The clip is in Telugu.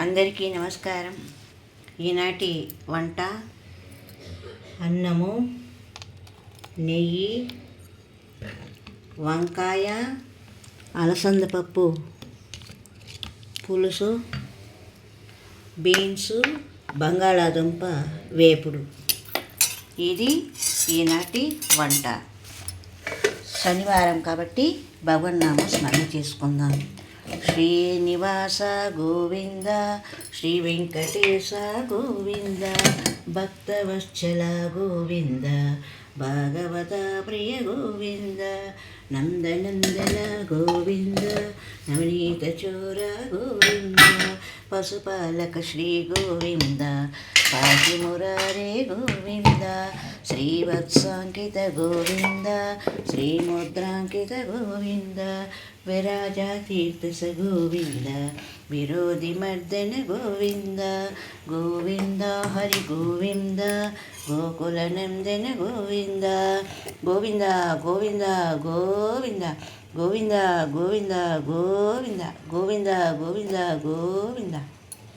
అందరికీ నమస్కారం. ఈనాటి వంట అన్నము, నెయ్యి, వంకాయ, అలసంద పప్పు పులుసు, బీన్స్, బంగాళాదుంప వేపుడు. ఇది ఈనాటి వంట. శనివారం కాబట్టి భగవన్నామ స్మరణ చేసుకుందాం. శ్రీనివాస గోవింద, శ్రీ వెంకటేశ గోవింద, భక్తవత్సల గోవింద, భాగవత ప్రియ గోవింద, నందనందన గోవింద, నవనీత చోర గోవింద, పశుపాలక శ్రీ గోవింద, పాటి మురారే గోవింద, శ్రీవత్సాంకిత గోవింద, శ్రీముద్రాంకిత గోవింద, విరాజాతీర్థ గోవింద, విరోధి మర్దన గోవింద, గోవింద హరి గోవింద, గోకులనందన గోవింద, గోవింద గోవింద గోవింద, గోవింద గోవింద గోవింద, గోవింద గోవింద గోవింద.